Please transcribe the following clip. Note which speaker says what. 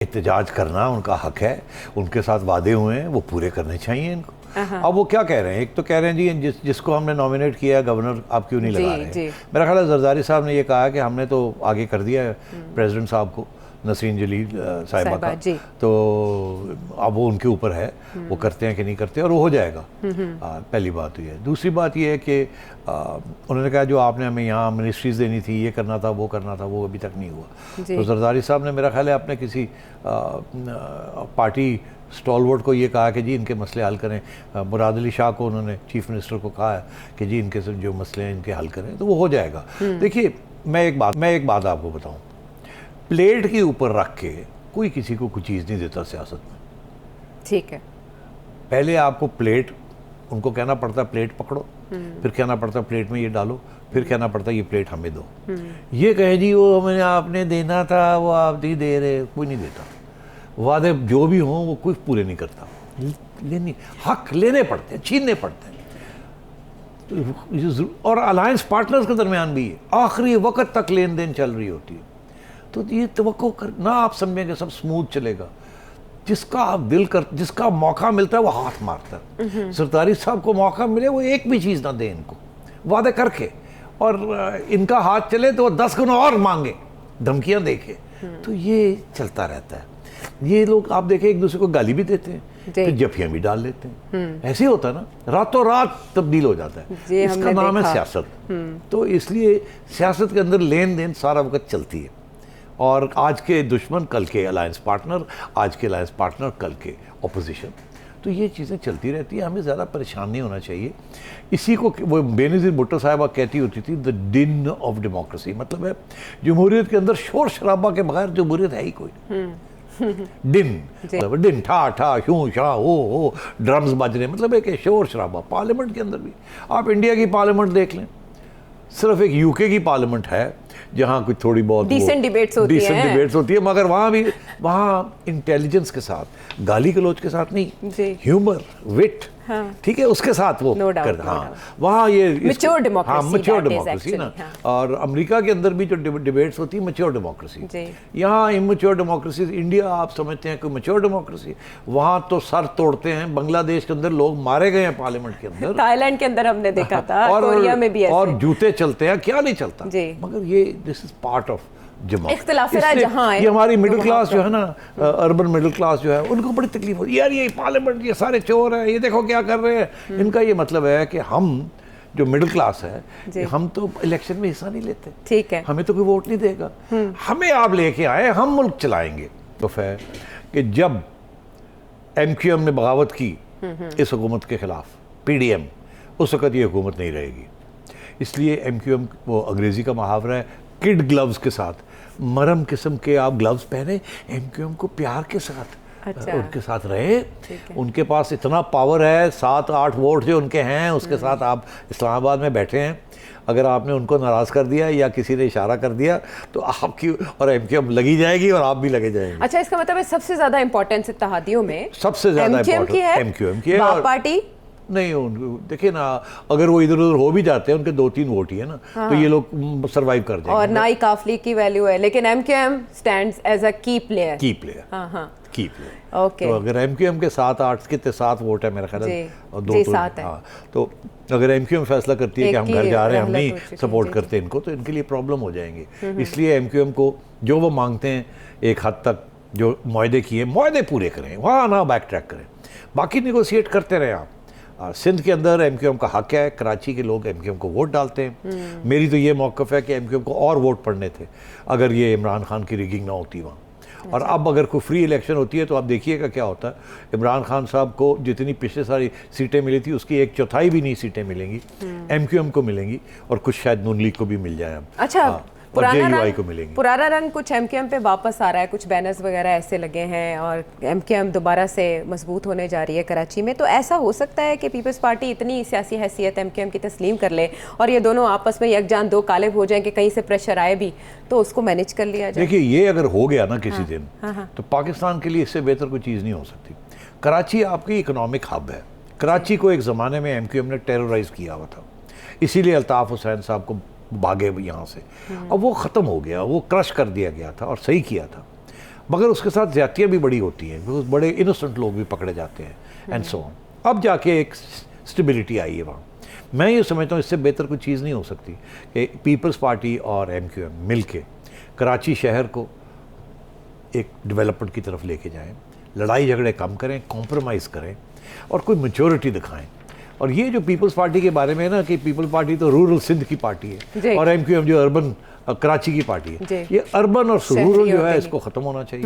Speaker 1: एहतजाज करना उनका हक है, उनके साथ वादे हुए हैं वो पूरे करने चाहिए इनको। अब वो क्या कह रहे हैं, एक तो कह रहे हैं जी जिसको हमने नॉमिनेट किया है गवर्नर आप क्यों नहीं लगा रहे हैं। मेरा ख्याल है जरदारी साहब ने ये कहा कि हमने तो आगे कर दिया है प्रेसिडेंट साहब को, नसरीन जलील साहिबा का, तो अब वो उनके ऊपर है वो करते हैं कि नहीं करते, और वो हो जाएगा। पहली बात ये है। दूसरी बात ये है कि उन्होंने कहा जो आपने हमें यहाँ मिनिस्ट्रीज देनी थी, ये करना था, वो अभी तक नहीं हुआ। तो जरदारी साहब ने मेरा ख्याल है अपने किसी पार्टी स्टॉलवर्ड को ये कहा कि जी इनके मसले हल करें। मुराद अली शाह को उन्होंने चीफ मिनिस्टर को कहा है कि जी इनके जो मसले हैं इनके हल करें, तो वो हो जाएगा। देखिए मैं एक बात आपको बताऊं, प्लेट के ऊपर रख के कोई किसी को कुछ चीज़ नहीं देता सियासत में। ठीक है, पहले आपको प्लेट, उनको कहना पड़ता प्लेट पकड़ो, फिर कहना पड़ता प्लेट में ये डालो, फिर कहना पड़ता ये प्लेट हमें दो। ये कहे जी वो हमें आपने देना था वो आप नहीं दे रहे, कोई नहीं देता। वादे जो भी हों वो कोई पूरे नहीं करता, लेनी हक लेने पड़ते हैं, छीनने पड़ते हैं। और अलायंस पार्टनर्स के दरमियान भी आखिरी वक्त तक लेन देन चल रही होती है, तो ये तवक्को कर ना आप समझेंगे सब स्मूथ चलेगा। जिसका आप दिल कर, जिसका मौका मिलता है वो हाथ मारता है। सरदारी साहब को मौका मिले वो एक भी चीज़ ना दे इनको वादे करके, और इनका हाथ चले तो 10 गुना और मांगे, धमकियां देके, तो ये चलता रहता है। ये लोग आप देखें एक दूसरे को गाली भी देते हैं, फिर जफियां भी डाल लेते हैं। ऐसे ही होता है ना, रातों रात तब्दील हो जाता है। इसका नाम है सियासत। तो इसलिए सियासत के अंदर लेन देन सारा वक्त चलती है, और आज के दुश्मन कल के अलायंस पार्टनर, आज के अलायंस पार्टनर कल के अपोजिशन, तो ये चीज़ें चलती रहती हैं। हमें ज़्यादा परेशान नहीं होना चाहिए। इसी को वो बेनज़ीर भुट्टो साहिबा कहती होती थी द डिन ऑफ डेमोक्रेसी, मतलब है जमहूरियत के अंदर शोर शराबा के बगैर जमहूरियत है ही कोई। डिन ठा ठा शू शाह हो ड्रम्स बज रहे, मतलब एक शोर शराबा। पार्लियामेंट के अंदर भी आप इंडिया की पार्लियामेंट देख लें, सिर्फ एक यूके की पार्लियामेंट है जहाँ कुछ थोड़ी बहुत डिसेंट डिबेट्स होती है, मगर वहाँ इंटेलिजेंस के साथ, गाली गलौज के साथ नहीं, ह्यूमर विट, ठीक है, उसके साथ वो करते। हाँ, वहाँ ये मैच्योर डेमोक्रेसी ना। और अमेरिका के अंदर भी जो डिबेट्स होती है मैच्योर डेमोक्रेसी। यहाँ इमैच्योर डेमोक्रेसी। इंडिया आप समझते हैं कि मैच्योर डेमोक्रेसी, वहाँ तो सर तोड़ते हैं। बांग्लादेश के अंदर लोग मारे गए हैं पार्लियामेंट के अंदर,
Speaker 2: थाईलैंड के अंदर हमने देखा था, कोरिया में भी ऐसे,
Speaker 1: और जूते चलते हैं, क्या नहीं चलता। मगर ये दिस इज पार्ट ऑफ ये हमारी मिडिल क्लास जो है ना, अर्बन मिडिल क्लास जो है, उनको बड़ी तकलीफ होती है, यार ये पार्लियामेंट ये सारे चोर हैं, ये देखो क्या कर रहे हैं। इनका ये मतलब है कि हम जो मिडिल क्लास है, हम तो इलेक्शन में हिस्सा नहीं लेते, ठीक है, हमें तो कोई वोट नहीं देगा, हमें आप लेके आए, हम मुल्क चलाएंगे। तो फिर कि जब MQM ने बगावत की इस हुकूमत के खिलाफ, PDM, उस वक़्त ये हुकूमत नहीं रहेगी। इसलिए MQM, वो अंग्रेज़ी का मुहावरा है, किड ग्लव्स के साथ, मरम किस्म के आप ग्लव्स पहने, MQM को प्यार के साथ उनके साथ रहे। उनके पास इतना पावर है, 7-8 वोट जो उनके हैं, उसके साथ आप इस्लामाबाद में बैठे हैं। अगर आपने उनको नाराज़ कर दिया या किसी ने इशारा कर दिया तो आपकी और MQM लगी जाएगी और आप भी लगे जाएंगे।
Speaker 2: अच्छा, इसका मतलब है सबसे ज़्यादा इंपॉर्टेंस इत्तेहादियों में
Speaker 1: सबसे ज़्यादा
Speaker 2: MQM की है। पार्टी
Speaker 1: नहीं, देखिए ना, अगर वो इधर उधर हो भी जाते हैं, उनके 2-3 वोट ही है ना, तो ये लोग सरवाइव कर जाएंगे।
Speaker 2: और ना ही काफली की वैल्यू है, लेकिन MQM स्टैंड्स एज अ की प्लेयर।
Speaker 1: तो अगर MQM के 7 वोट है मेरा ख्याल है, और 2 है। हाँ, तो अगर MQM फैसला करती है कि हम घर जा रहे हैं, हम नहीं सपोर्ट करते इनको, तो इनके लिए प्रॉब्लम हो जाएंगी। इसलिए MQM को जो वो मांगते हैं, एक हद तक जो मुआहदे किए, मुआहदे पूरे करें, वहाँ ना बैक ट्रैक करें, बाकी निगोशिएट करते रहें आप। सिंध के अंदर MQM का हक है, कराची के लोग MQM को वोट डालते हैं। मेरी तो ये मौक़िफ़ है कि MQM को और वोट पड़ने थे अगर ये इमरान खान की रिगिंग ना होती वहाँ। और अब अगर कोई फ्री इलेक्शन होती है तो आप देखिएगा क्या होता है। इमरान खान साहब को जितनी पिछले सारी सीटें मिली थी, उसकी 1/4 भी नहीं सीटें मिलेंगी, MQM को मिलेंगी, और कुछ शायद नून लीग को भी मिल जाए।
Speaker 2: अच्छा, पुराना रंग कुछ MQM पे वापस आ रहा है, कुछ बैनर्स वगैरह ऐसे लगे हैं, और MQM दोबारा से मजबूत होने जा रही है कराची में। तो ऐसा हो सकता है कि पीपल्स पार्टी इतनी सियासी हैसियत MQM की तस्लीम कर ले और ये दोनों आपस में यकजान दो कालिब हो जाएं कि कहीं से प्रेशर आए भी तो उसको मैनेज कर लिया जाए।
Speaker 1: देखिए, ये अगर हो गया ना किसी दिन, तो पाकिस्तान के लिए इससे बेहतर कोई चीज़ नहीं हो सकती। कराची आपकी इकोनॉमिक हब है। कराची को एक ज़माने में MQM ने टेरराइज़ किया हुआ था, इसीलिए अल्ताफ़ हुसैन साहब को भागे यहाँ से। अब वो ख़त्म हो गया, वो क्रश कर दिया गया था, और सही किया था। मगर उसके साथ ज़्यादतियाँ भी बड़ी होती हैं, बिकॉज बड़े इनोसेंट लोग भी पकड़े जाते हैं एंड सो ऑन। अब जाके एक स्टेबिलिटी आई है वहाँ। मैं ये समझता हूँ इससे बेहतर कोई चीज़ नहीं हो सकती कि पीपल्स पार्टी और MQM मिल के कराची शहर को एक डेवलपमेंट की तरफ लेके जाएं, लड़ाई झगड़े कम करें, कॉम्प्रोमाइज़ करें और कोई मैच्योरिटी दिखाएं। और ये जो पीपल्स पार्टी के बारे में है ना कि पीपल्स पार्टी तो रूरल सिंध की पार्टी है और MQM जो अर्बन कराची की पार्टी है, ये अर्बन और रूरल जो है इसको ख़त्म होना चाहिए।